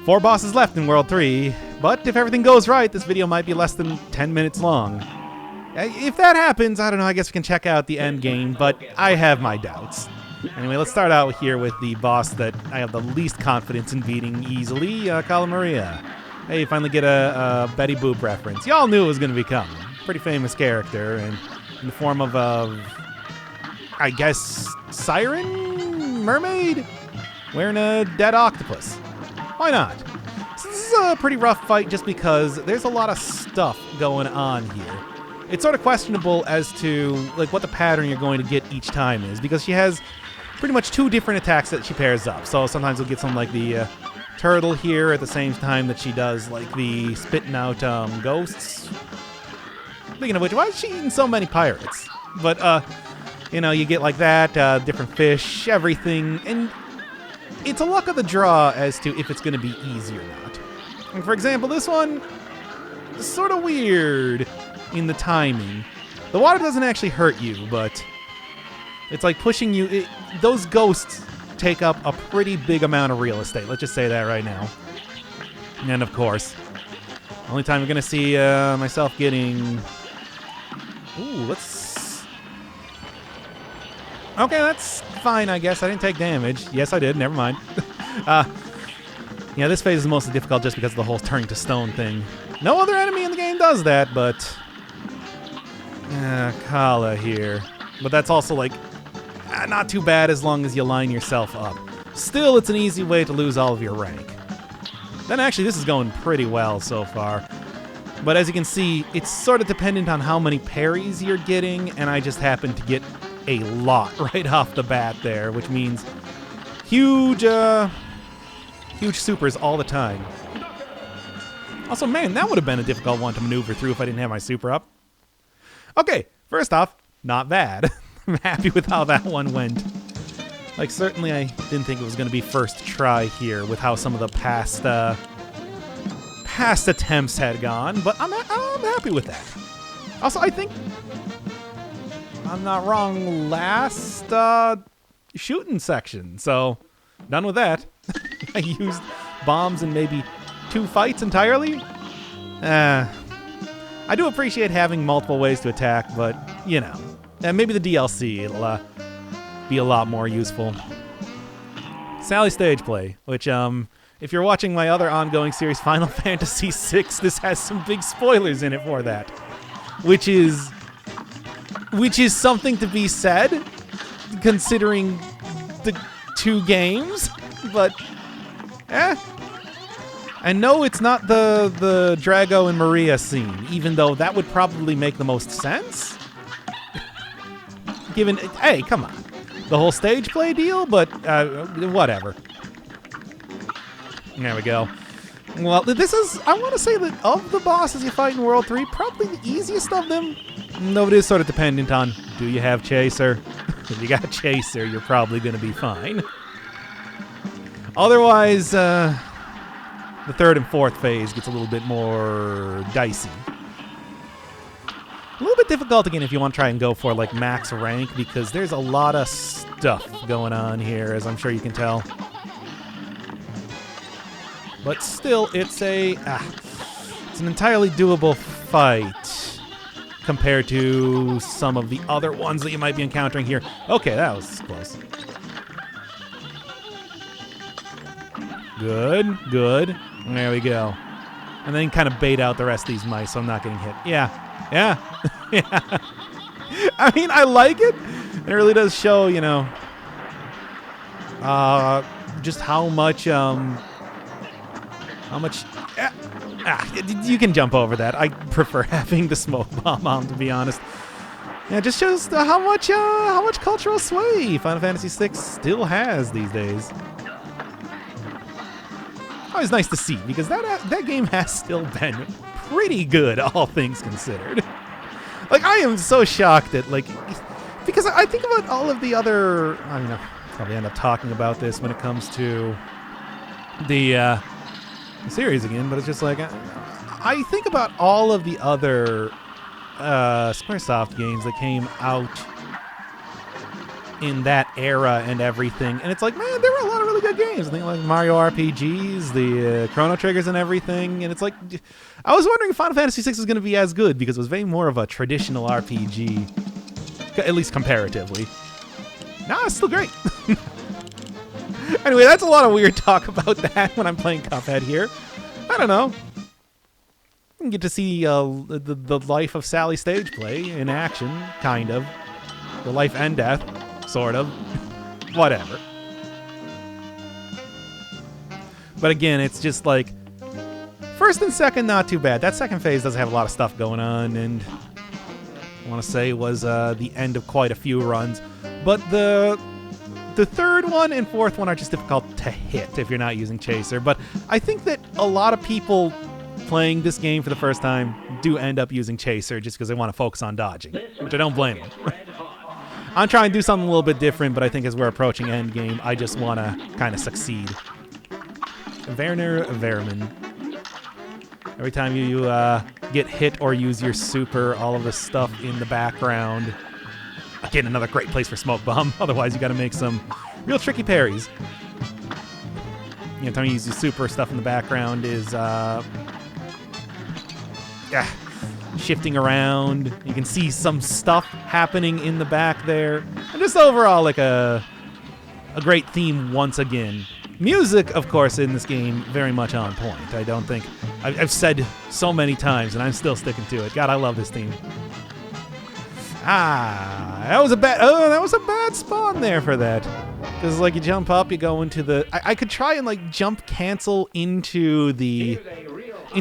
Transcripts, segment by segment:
4 bosses left in World 3, but if everything goes right, this video might be less than 10 minutes long. If that happens, I don't know, I guess we can check out the end game, but I have my doubts. Anyway, let's start out here with the boss that I have the least confidence in beating easily, Cala Maria. Hey, you finally get a Betty Boop reference. Y'all knew it was going to be coming. Pretty famous character, and in the form of a, I guess, siren? Mermaid? Wearing a dead octopus. Why not? So this is a pretty rough fight just because there's a lot of stuff going on here. It's sort of questionable as to like what the pattern you're going to get each time is, because she has pretty much 2 different attacks that she pairs up. So sometimes you'll get something like the turtle here at the same time that she does like the spitting out ghosts. Speaking of which, why is she eating so many pirates? But you know, you get like that, different fish, everything, and it's a luck of the draw as to if it's going to be easy or not. And for example, this one is sort of weird in the timing. The water doesn't actually hurt you, but it's like pushing you. Those ghosts take up a pretty big amount of real estate. Let's just say that right now. And of course, only time you're going to see myself getting... Ooh, let's... Okay, that's fine, I guess. I didn't take damage. Yes, I did. Never mind. Yeah, this phase is mostly difficult just because of the whole turning to stone thing. No other enemy in the game does that, but... Cala here. But that's also, like, not too bad as long as you line yourself up. Still, it's an easy way to lose all of your rank. Then actually, this is going pretty well so far. But as you can see, it's sort of dependent on how many parries you're getting, and I just happen to get a lot right off the bat there, which means huge supers all the time. Also, man, that would have been a difficult one to maneuver through if I didn't have my super up. Okay, first off, not bad. I'm happy with how that one went. Like, certainly I didn't think it was going to be first try here with how some of the past attempts had gone, but I'm happy with that. Also, I think I'm not wrong, last shooting section, so done with that. I used bombs in maybe 2 fights entirely. I do appreciate having multiple ways to attack, but, you know, maybe the DLC, it'll be a lot more useful. Sally Stageplay, which, if you're watching my other ongoing series, Final Fantasy VI, this has some big spoilers in it for that. Which is something to be said, considering the 2 games, but, And no, it's not the Drago and Maria scene, even though that would probably make the most sense. Given, hey, come on. The whole stage play deal, but whatever. There we go. Well, this is, I want to say that of the bosses you fight in World 3, probably the easiest of them. Though it is sort of dependent on, do you have Chaser? If you got Chaser, you're probably going to be fine. Otherwise, the 3rd and 4th phase gets a little bit more dicey. A little bit difficult again if you want to try and go for like max rank, because there's a lot of stuff going on here, as I'm sure you can tell. But still, it's an entirely doable fight compared to some of the other ones that you might be encountering here. Okay, that was close. Good, good. There we go. And then kind of bait out the rest of these mice so I'm not getting hit. Yeah, yeah, yeah. I mean, I like it. It really does show, you know, just how much, you can jump over that. I prefer having the smoke bomb on, to be honest. Yeah, it just shows how much cultural sway Final Fantasy VI still has these days. Always nice to see, because that game has still been pretty good, all things considered. Like, I am so shocked that, like, because I think about all of the other, I mean, I'll probably end up talking about this when it comes to the series again, but it's just like, I think about all of the other Squaresoft games that came out in that era and everything, and it's like, man, there were a lot of really good games. I think like Mario RPGs, the Chrono Triggers and everything. And it's like, I was wondering if Final Fantasy VI was going to be as good because it was way more of a traditional RPG, at least comparatively. No, it's still great. Anyway, that's a lot of weird talk about that when I'm playing Cuphead here. I don't know. You get to see the life of Sally Stageplay in action, kind of. The life and death, sort of. Whatever. But again, it's just like, first and second, not too bad. That second phase does have a lot of stuff going on, and I want to say was the end of quite a few runs. But the third one and fourth one are just difficult to hit if you're not using Chaser. But I think that a lot of people playing this game for the first time do end up using Chaser just because they want to focus on dodging, which I don't blame them. I'm trying to do something a little bit different, but I think as we're approaching endgame, I just want to kind of succeed. Werner Werman. Every time you get hit or use your super, all of the stuff in the background. Again, another great place for Smoke Bomb. Otherwise, you got to make some real tricky parries. Every time you use your super, stuff in the background is shifting around. You can see some stuff happening in the back there. And just overall, like a great theme once again. Music, of course, in this game, very much on point. I don't think... I've said so many times, and I'm still sticking to it. God, I love this theme. That was a bad spawn there for that. Because, like, you jump up, you go into the... I could try and, like, jump cancel into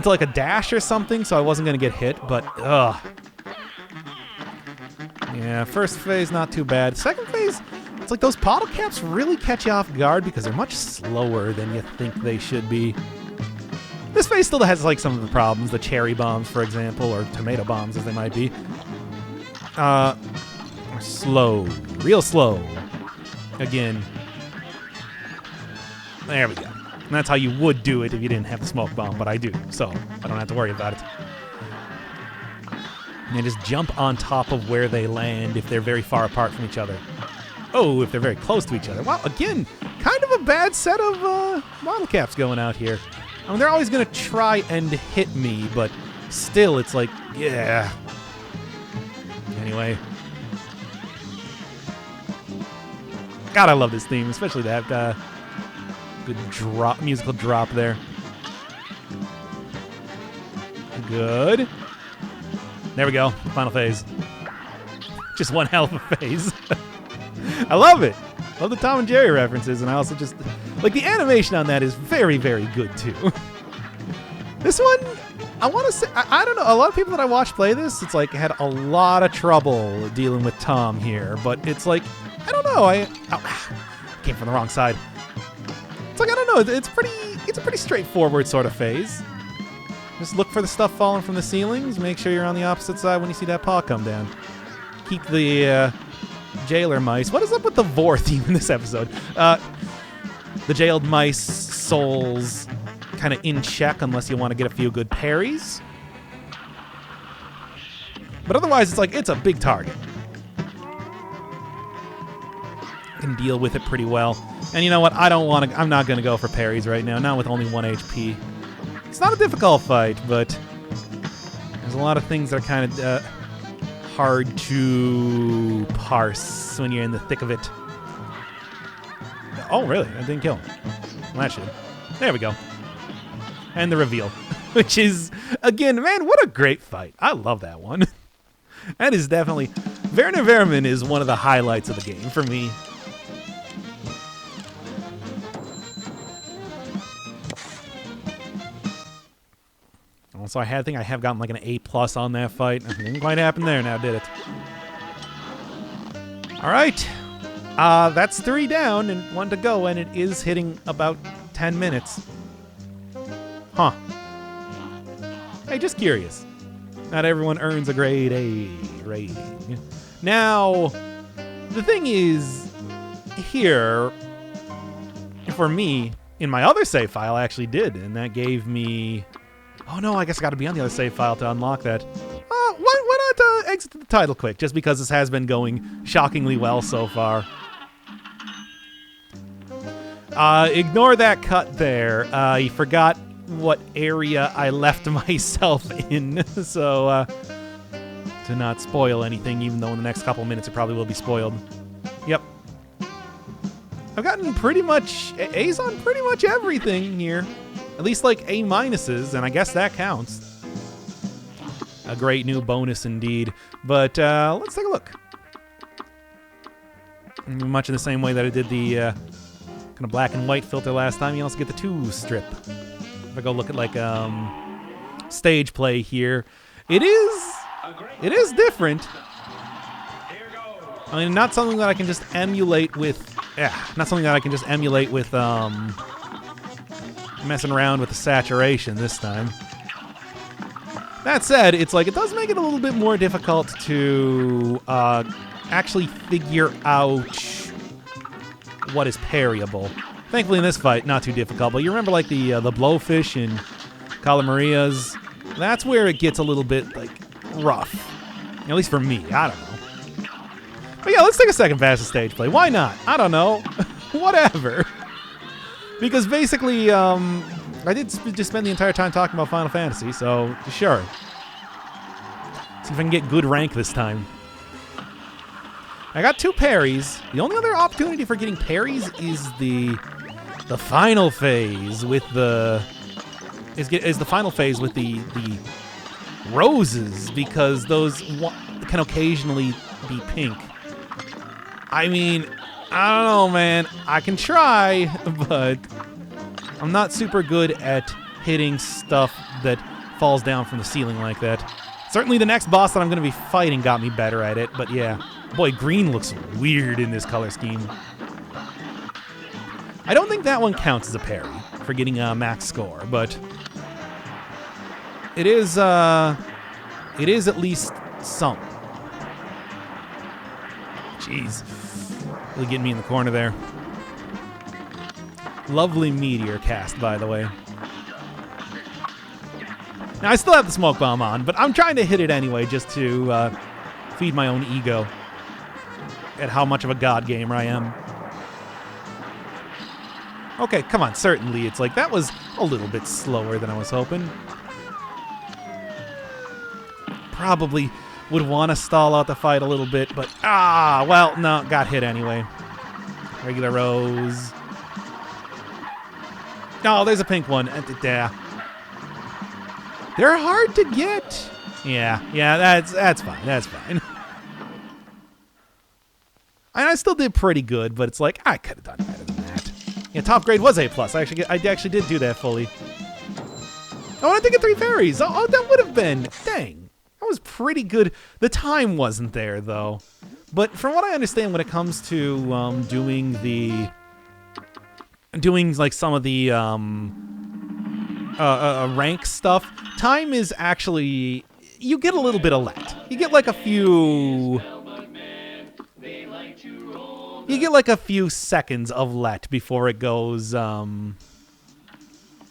like a dash or something, so I wasn't going to get hit, but, ugh. Yeah, first phase, not too bad. Second phase, it's like those bottle caps really catch you off guard because they're much slower than you think they should be. This phase still has, like, some of the problems. The cherry bombs, for example, or tomato bombs, as they might be. Are slow. Real slow. Again. There we go. And that's how you would do it if you didn't have the smoke bomb, but I do, so I don't have to worry about it. And they just jump on top of where they land if they're very far apart from each other. Oh, if they're very close to each other. Wow, again, kind of a bad set of model caps going out here. I mean, they're always going to try and hit me, but still, it's like, yeah. Anyway. God, I love this theme, especially that good drop, musical drop there. Good. There we go. Final phase. Just one hell of a phase. I love it. Love the Tom and Jerry references, and I also just... Like, the animation on that is very, very good, too. This one, I want to say... I don't know. A lot of people that I watched play this, it's like, had a lot of trouble dealing with Tom here. But it's like, I don't know. Came from the wrong side. It's like, I don't know. It's a pretty straightforward sort of phase. Just look for the stuff falling from the ceilings. Make sure you're on the opposite side when you see that paw come down. Keep the jailer mice. What is up with the vor theme in this episode? The jailed mice souls kind of in check unless you want to get a few good parries. But otherwise, it's like, it's a big target. Can deal with it pretty well. And you know what? I'm not going to go for parries right now, not with only 1 HP. It's not a difficult fight, but there's a lot of things that are kind of hard to parse when you're in the thick of it. Oh, really? I didn't kill him. Well, that should. There we go. And the reveal, which is, again, man, what a great fight. I love that one. That is definitely... Werner Werman is one of the highlights of the game for me. So I think I have gotten like an A+ on that fight. It didn't quite happen there now, did it? All right. That's 3 down and 1 to go, and it is hitting about 10 minutes. Huh. Hey, just curious. Not everyone earns a grade A rating. Now, the thing is, here, for me, in my other save file, I actually did, and that gave me... Oh no, I guess I gotta be on the other save file to unlock that. Why not exit the title quick, just because this has been going shockingly well so far. Ignore that cut there. I forgot what area I left myself in, so to not spoil anything, even though in the next couple minutes it probably will be spoiled. Yep. I've gotten pretty much A's on pretty much everything here. At least like A minuses, and I guess that counts. A great new bonus indeed. But let's take a look. Much in the same way that I did the kind of black and white filter last time, you also get the 2 strip. If I go look at like Stageplay here, it is different. I mean, not something that I can just emulate with. Not something that I can just emulate with messing around with the saturation this time. That said, it's like it does make it a little bit more difficult to actually figure out what is parryable. Thankfully, in this fight, not too difficult. But you remember, like the blowfish in Cala Maria's? That's where it gets a little bit like rough. At least for me. I don't know. But yeah, let's take a second past the stage play. Why not? I don't know. Whatever. Because basically, I did just spend the entire time talking about Final Fantasy, so sure. See if I can get good rank this time. I got 2 parries. The only other opportunity for getting parries is the final phase with the final phase with the roses, because those can occasionally be pink. I mean, I don't know, man. I can try, but I'm not super good at hitting stuff that falls down from the ceiling like that. Certainly the next boss that I'm going to be fighting got me better at it, but yeah. Boy, green looks weird in this color scheme. I don't think that one counts as a parry for getting a max score, but it is at least some. Jeez. Really getting me in the corner there. Lovely meteor cast, by the way. Now, I still have the smoke bomb on, but I'm trying to hit it anyway just to feed my own ego at how much of a god gamer I am. Okay, come on. Certainly, it's like that was a little bit slower than I was hoping. Probably would want to stall out the fight a little bit, but well, no, got hit anyway. Regular rose. Oh, there's a pink one. They're hard to get. Yeah, that's fine. That's fine. I still did pretty good, but it's like I could have done better than that. Yeah, top grade was A+. I actually did do that fully. I wanted to get 3 fairies. Oh, that would have been. Dang. That was pretty good. The time wasn't there, though. But from what I understand, when it comes to doing like some of the rank stuff, time is actually, you get a little bit of let. You get like a few seconds of let before it goes,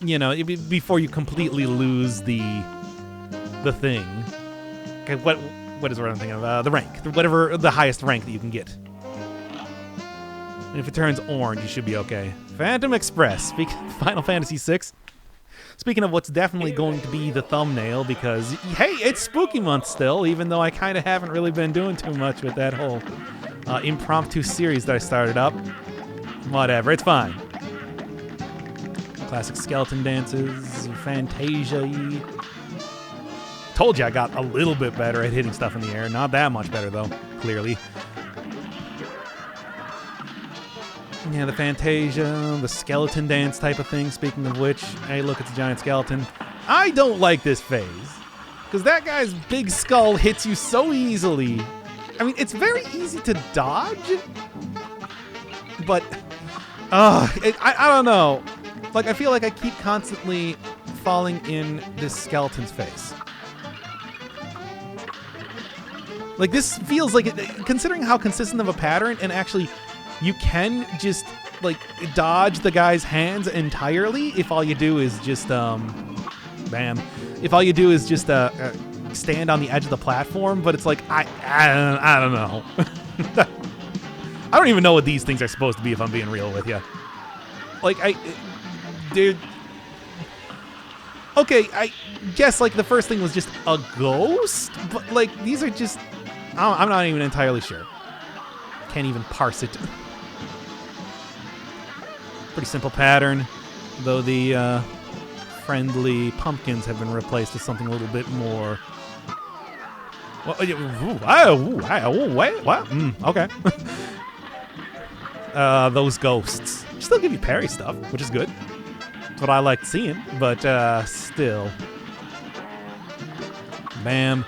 before you completely lose the thing. Okay, what is what I'm thinking of? The rank. Whatever the highest rank that you can get. And if it turns orange, you should be okay. Phantom Express. Final Fantasy VI. Speaking of what's definitely going to be the thumbnail, because, hey, it's spooky month still, even though I kind of haven't really been doing too much with that whole impromptu series that I started up. Whatever, it's fine. Classic skeleton dances, Fantasia-y. Told you I got a little bit better at hitting stuff in the air. Not that much better, though, clearly. Yeah, the Fantasia, the skeleton dance type of thing. Speaking of which, hey, look, it's a giant skeleton. I don't like this phase, because that guy's big skull hits you so easily. I mean, it's very easy to dodge, but I don't know. Like, I feel like I keep constantly falling in this skeleton's face. Like, this feels like, considering how consistent of a pattern, and actually you can just, like, dodge the guy's hands entirely if all you do is just, if all you do is just, stand on the edge of the platform, but it's like, I don't know. I don't even know what these things are supposed to be, if I'm being real with you. Like, dude. Okay, I guess, like, the first thing was just a ghost, but, like, these are just... I'm not even entirely sure. Can't even parse it. Pretty simple pattern, though the friendly pumpkins have been replaced with something a little bit more... Well, wait, what? Okay. Those ghosts still give you parry stuff, which is good. That's what I like seeing, but still. Bam.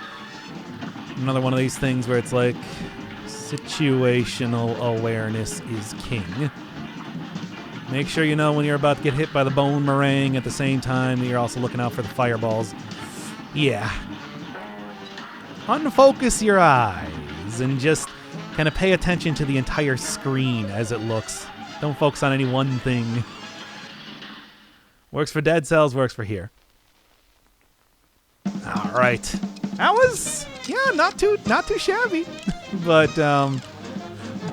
Another one of these things where it's like situational awareness is king. Make sure you know when you're about to get hit by the bone meringue at the same time that you're also looking out for the fireballs. Yeah. Unfocus your eyes and just kind of pay attention to the entire screen as it looks. Don't focus on any one thing. Works for Dead Cells, works for here. All right. That was, yeah, not too shabby. But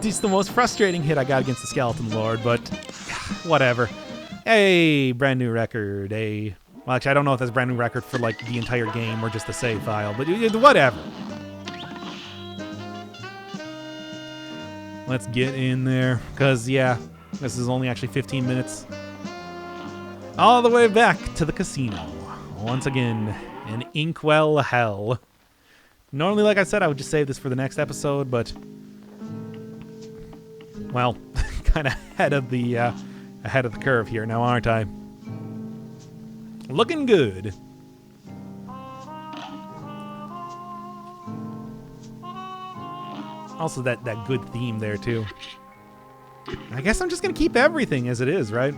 just the most frustrating hit I got against the Skeleton Lord, but whatever. Hey, brand new record. Well, actually, I don't know if that's a brand new record for like the entire game or just the save file, but whatever. Let's get in there, because, yeah, this is only actually 15 minutes. All the way back to the casino. Once again, an Inkwell hell. Normally, like I said, I would just save this for the next episode, but... Well, kind of ahead of the curve here now, aren't I? Looking good. Also, that good theme there, too. I guess I'm just going to keep everything as it is, right?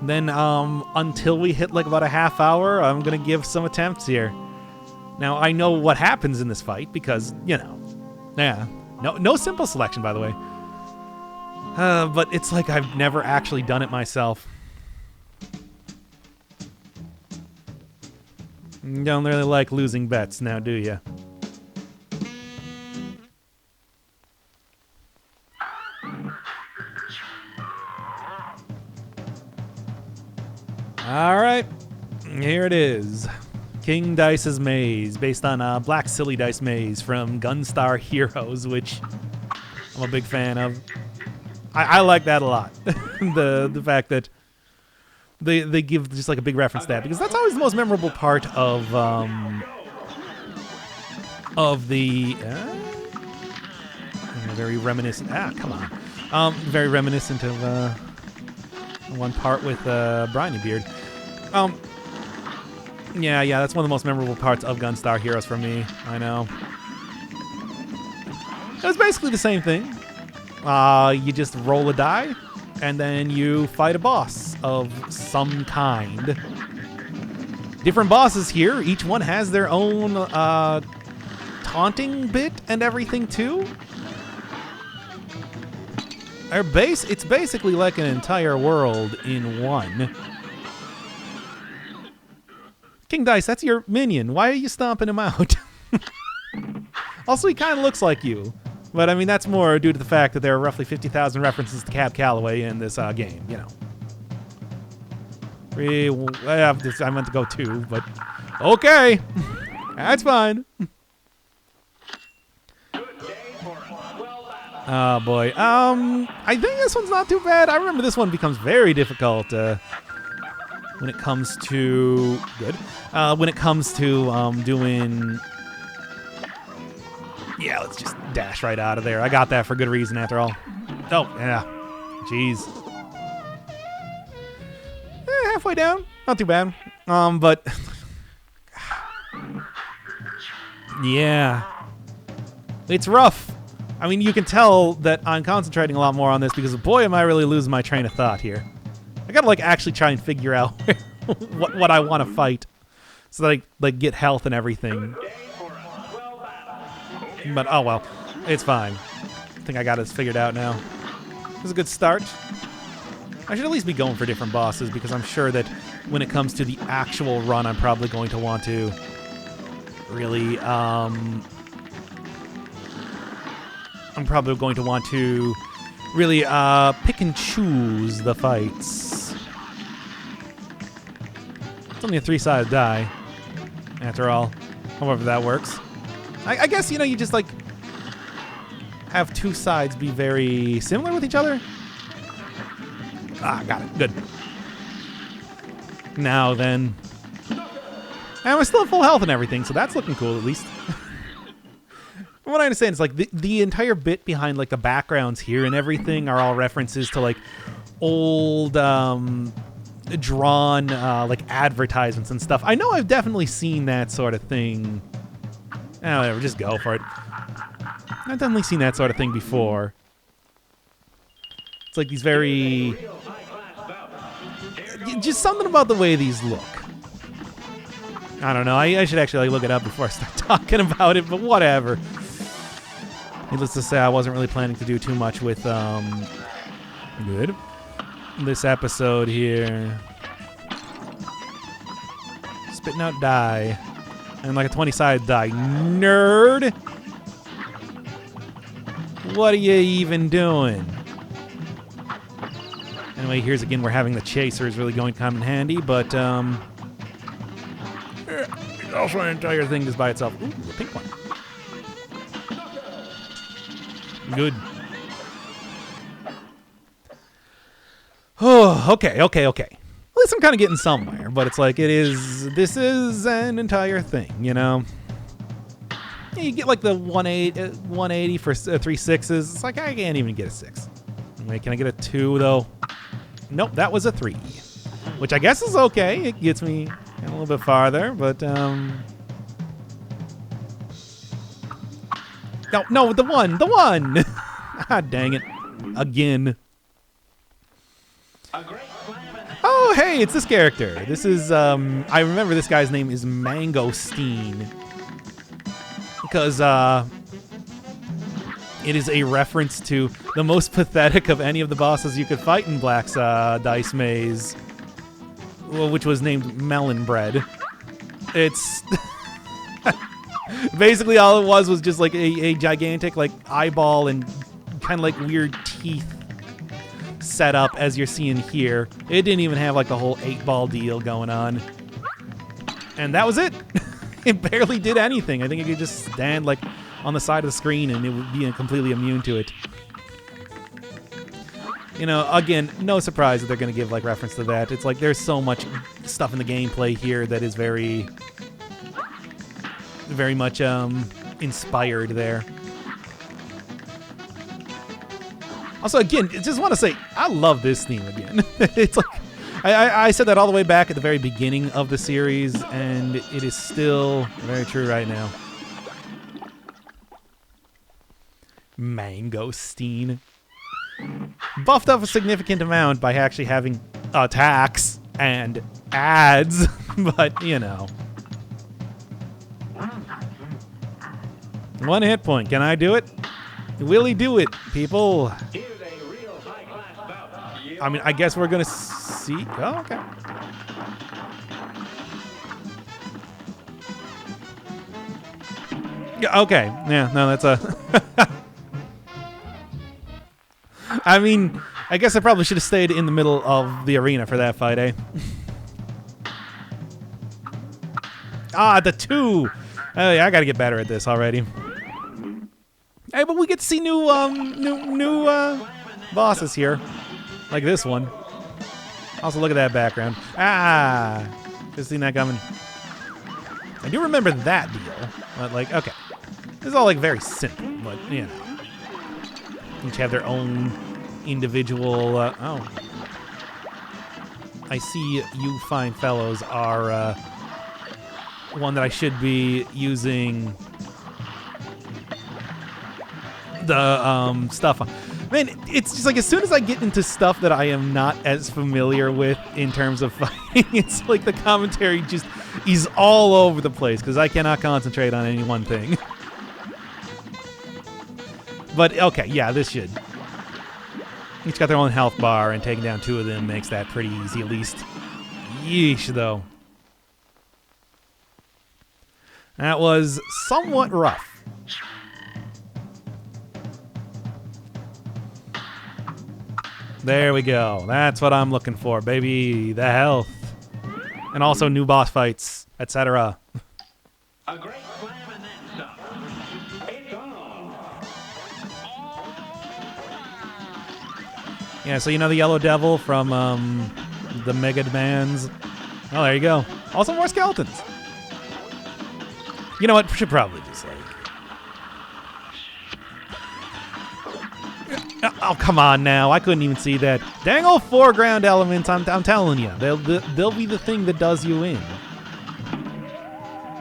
Then, until we hit, like, about a half hour, I'm going to give some attempts here. Now, I know what happens in this fight because, you know. Yeah. No simple selection, by the way. But it's like I've never actually done it myself. You don't really like losing bets now, do you? Alright, here it is. King Dice's Maze, based on Black Silly Dice Maze from Gunstar Heroes, which I'm a big fan of. I like that a lot. the fact that they give just like a big reference to that, because that's always the most memorable part of the very reminiscent. Come on. Very reminiscent of one part with Briny Beard. Yeah, that's one of the most memorable parts of Gunstar Heroes for me. I know. It was basically the same thing. You just roll a die, and then you fight a boss of some kind. Different bosses here. Each one has their own taunting bit and everything, too. It's basically like an entire world in one. King Dice, that's your minion. Why are you stomping him out? Also, he kind of looks like you. But, I mean, that's more due to the fact that there are roughly 50,000 references to Cab Calloway in this game, you know. I meant to go 2, but... Okay! That's fine. Oh, boy. I think this one's not too bad. I remember this one becomes very difficult when it comes to... Good. When it comes to doing... Yeah, let's just dash right out of there. I got that for good reason, after all. Oh, yeah. Jeez. Halfway down. Not too bad. But... Yeah. It's rough. I mean, you can tell that I'm concentrating a lot more on this because, boy, am I really losing my train of thought here. I gotta, like, actually try and figure out what I want to fight so that I, like, get health and everything. But, oh well. It's fine. I think I got this figured out now. This is a good start. I should at least be going for different bosses because I'm sure that when it comes to the actual run, I'm probably going to want to really, I'm probably going to want to really pick and choose the fights. It's only a 3-sided die, after all. However that works. I guess, you know, you just, like, have 2 sides be very similar with each other. Ah, got it. Good. Now then. And we're still at full health and everything, so that's looking cool, at least. From what I understand, it's like the entire bit behind, like, the backgrounds here and everything are all references to, like, old, drawn, like, advertisements and stuff. I know I've definitely seen that sort of thing. Whatever, just go for it. I've definitely seen that sort of thing before. It's like these very... Just something about the way these look. I don't know. I should actually, like, look it up before I start talking about it, but whatever. Needless to say, I wasn't really planning to do too much with good. This episode here. Spitting out die. And like a 20-sided die. Nerd! What are you even doing? Anyway, here's again where having the chaser is really going to come in handy, but also an entire thing just by itself. Ooh, a pink one. Good. Oh, okay. At least I'm kind of getting somewhere, but it's like this is an entire thing, you know? You get like the 180 for 3 6s. It's like I can't even get a 6. Wait, can I get a 2 though? Nope, that was a 3. Which I guess is okay. It gets me a little bit farther, but No, the one! Ah, dang it. Again. Oh, hey, it's this character. This is, I remember this guy's name is Mangosteen. Because, it is a reference to the most pathetic of any of the bosses you could fight in Black's Dice Maze, which was named Melon Bread. It's... Basically, all it was just like a gigantic like eyeball and kind of like weird teeth set up as you're seeing here. It didn't even have like the whole 8-ball deal going on. And that was it. It barely did anything. I think it could just stand like on the side of the screen and it would be completely immune to it. You know, again, no surprise that they're going to give like reference to that. It's like there's so much stuff in the gameplay here that is very much inspired there. Also, again, just want to say, I love this theme again. It's like, I said that all the way back at the very beginning of the series, and it is still very true right now. Mangosteen. Buffed up a significant amount by actually having attacks and ads, but, you know. 1 hit point. Can I do it? Will he do it, people? I mean, I guess we're going to see. Oh, okay. Yeah, okay. Yeah, no, that's a... I mean, I guess I probably should have stayed in the middle of the arena for that fight, eh? Ah, the 2! Oh, yeah, I gotta get better at this already. Hey, but we get to see new bosses here. Like this one. Also, look at that background. Ah! Just seen that coming. I do remember that deal. But, like, okay. This is all, like, very simple, but, you know. Each have their own individual, oh. I see you fine fellows are, one that I should be using the stuff on. Man, it's just like as soon as I get into stuff that I am not as familiar with in terms of fighting, it's like the commentary just is all over the place because I cannot concentrate on any one thing. But okay, yeah, this should. Each got their own health bar, and taking down 2 of them makes that pretty easy at least. Yeesh, though. That was somewhat rough. There we go. That's what I'm looking for, baby. The health. And also new boss fights, etc. A great slam and then stop. It's on. Yeah, so you know the Yellow Devil from the Mega Demands? Oh, there you go. Also more skeletons. You know what? Should probably just like... Oh, come on now. I couldn't even see that. Dang old foreground elements, I'm telling you. They'll be the thing that does you in.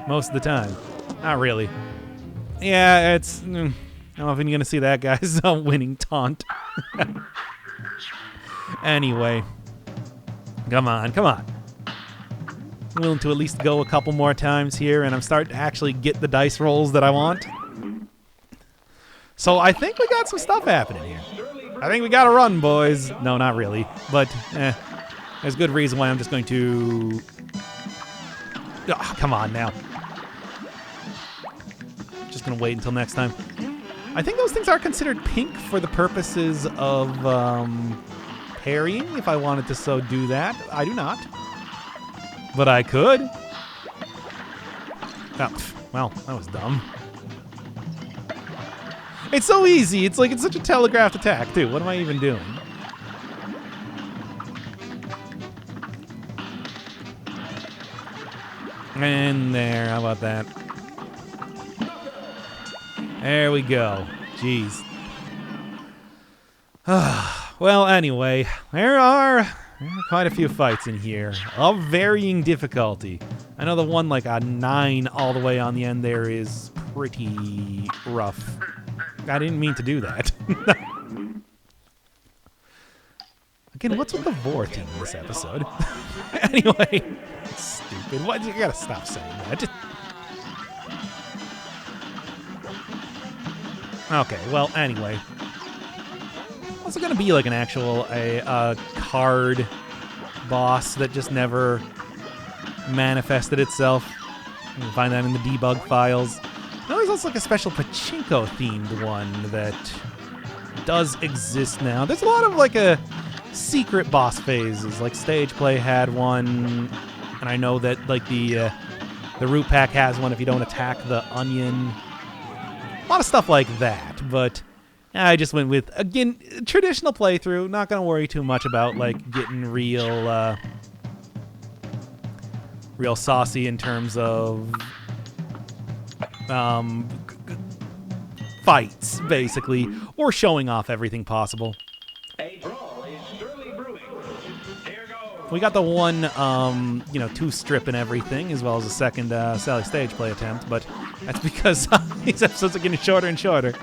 Most of the time. Not really. Yeah, it's... I don't know if you're going to see that guy's winning taunt. Anyway. Come on, come on. I'm willing to at least go a couple more times here, and I'm starting to actually get the dice rolls that I want. So I think we got some stuff happening here. I think we got to run, boys. No, not really. But, there's good reason why I'm just going to... Oh, come on now. Just going to wait until next time. I think those things are considered pink for the purposes of parrying, if I wanted to so do that. I do not. But I could. Oh, well, that was dumb. It's so easy. It's like it's such a telegraphed attack, too. What am I even doing? And there. How about that? There we go. Jeez. Well, anyway, there are quite a few fights in here of varying difficulty. I know the one like a 9 all the way on the end there is pretty rough. I didn't mean to do that. Again, what's with the Vor theme in this episode? Anyway, stupid. What? You gotta stop saying that. Okay, well, anyway. Also gonna be like an actual card boss that just never manifested itself. You can find that in the debug files. Now there's also like a special pachinko themed one that does exist now. There's a lot of like a secret boss phases. Like Stageplay had one, and I know that like the root pack has one if you don't attack the onion. A lot of stuff like that, but I just went with, again, traditional playthrough. Not gonna worry too much about like getting real saucy in terms of fights, basically, or showing off everything possible. A brawl is surely brewing. Here goes. We got the one, two-strip and everything, as well as a second Sally Stageplay attempt, but that's because these episodes are getting shorter and shorter.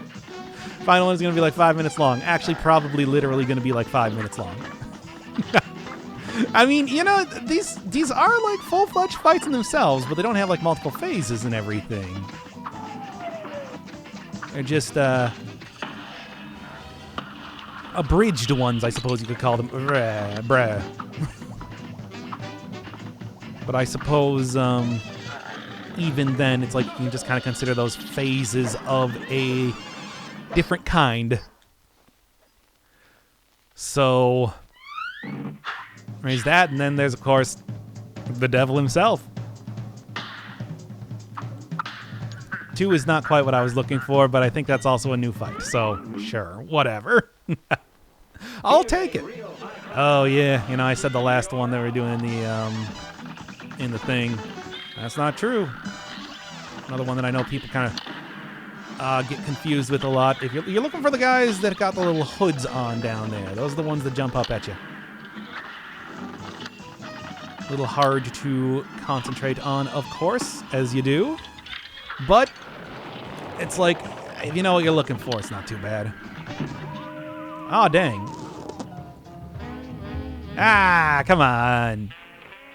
Final one's going to be like 5 minutes long. Actually, probably literally going to be like 5 minutes long. I mean, you know, these are like full-fledged fights in themselves, but they don't have like multiple phases and everything. They're just abridged ones, I suppose you could call them. Bruh. But I suppose even then, it's like you can just kind of consider those phases of a different kind. So there's that, and then there's, of course, the devil himself. 2 is not quite what I was looking for, but I think that's also a new fight. So, sure, whatever. I'll take it. Oh, yeah. You know, I said the last one that we're doing in the thing. That's not true. Another one that I know people kind of get confused with a lot. If you're looking for the guys that got the little hoods on down there, those are the ones that jump up at you. A little hard to concentrate on, of course, as you do. But it's like, if you know what you're looking for, it's not too bad. Oh, dang. Ah, come on.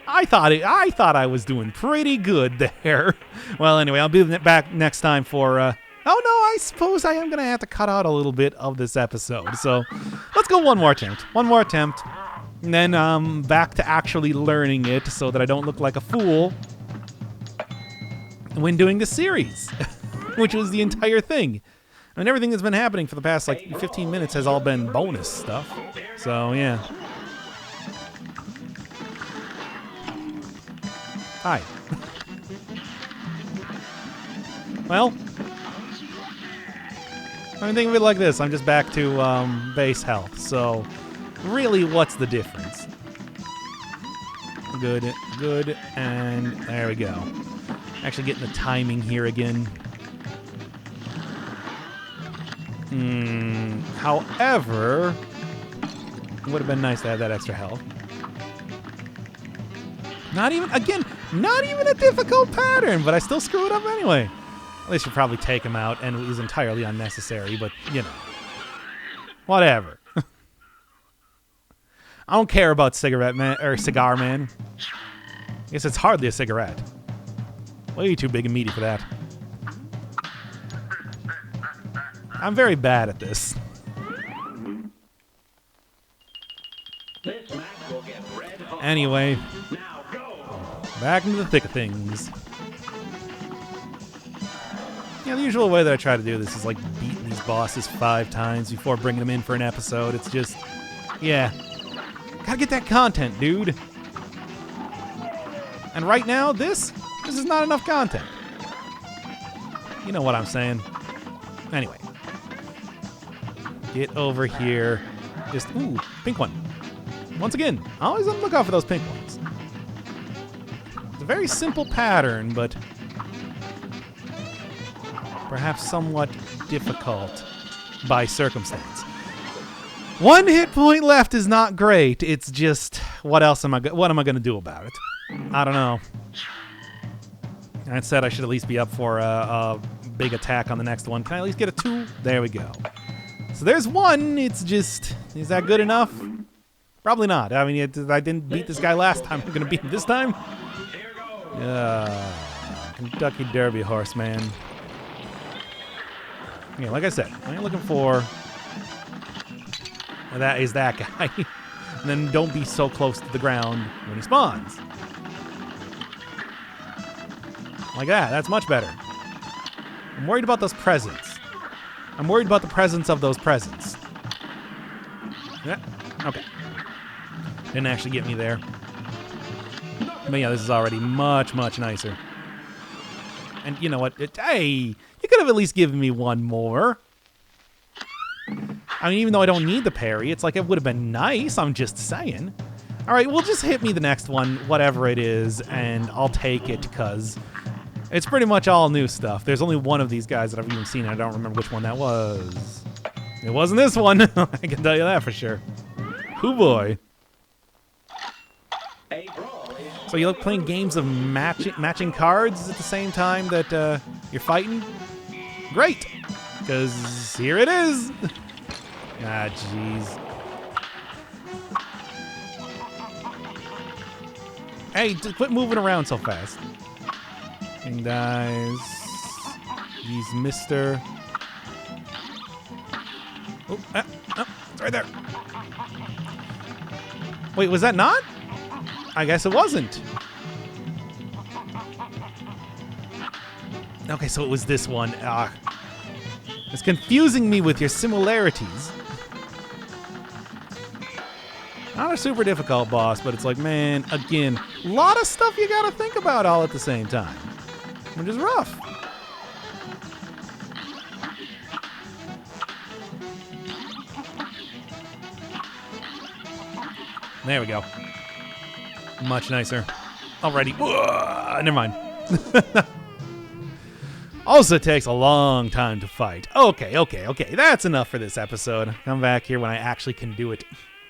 I thought I was doing pretty good there. Well, anyway, I'll be back next time for... oh, no, I suppose I am going to have to cut out a little bit of this episode. So let's go one more attempt. One more attempt. And then back to actually learning it so that I don't look like a fool when doing the series, which was the entire thing. I mean, everything that's been happening for the past, like, 15 minutes has all been bonus stuff. So, yeah. Hi. Well, I mean, think of it like this. I'm just back to base health. So, really, what's the difference? Good, good, and there we go. Actually getting the timing here again. However, it would have been nice to have that extra health. Not even a difficult pattern, but I still screw it up anyway. They should probably take him out, and it was entirely unnecessary, but, you know. Whatever. I don't care about Cigar Man. I guess it's hardly a cigarette. Way too big and meaty for that. I'm very bad at this. Anyway, back into the thick of things. Yeah, the usual way that I try to do this is like beating these bosses 5 times before bringing them in for an episode. It's just, yeah. Gotta get that content, dude. And right now, this is not enough content. You know what I'm saying. Anyway. Get over here. Just, ooh, pink one. Once again, always on the lookout for those pink ones. It's a very simple pattern, but perhaps somewhat difficult by circumstance. 1 hit point left is not great. It's just, what am I going to do about it? I don't know. That said, I should at least be up for a big attack on the next one. Can I at least get a 2? There we go. So there's 1. It's just, is that good enough? Probably not. I mean, I didn't beat this guy last time. I'm going to beat him this time? Kentucky Derby horse, man. Yeah, like I said, I ain't looking for... That is that guy. And then don't be so close to the ground when he spawns. Like that. That's much better. I'm worried about those presents. I'm worried about the presence of those presents. Yeah. Okay. Didn't actually get me there. But yeah, this is already much, much nicer. And you know what? Hey, you could have at least given me 1 more. I mean, even though I don't need the parry, it's like it would have been nice. I'm just saying. All right, well, just hit me the next one, whatever it is, and I'll take it because it's pretty much all new stuff. There's only 1 of these guys that I've even seen, and I don't remember which one that was. It wasn't this one. I can tell you that for sure. Hoo boy. So you like playing games of matching cards at the same time that you're fighting? Great, because here it is. Ah, jeez. Hey, just quit moving around so fast. King dies. He's Mr. Oh, it's right there. Wait, was that not? I guess it wasn't. Okay, so it was this one. It's confusing me with your similarities. Not a super difficult boss, but it's like, man, again, a lot of stuff you gotta think about all at the same time, which is rough. There we go. Much nicer. Alrighty. Never mind. Also takes a long time to fight. Okay. That's enough for this episode. Come back here when I actually can do it.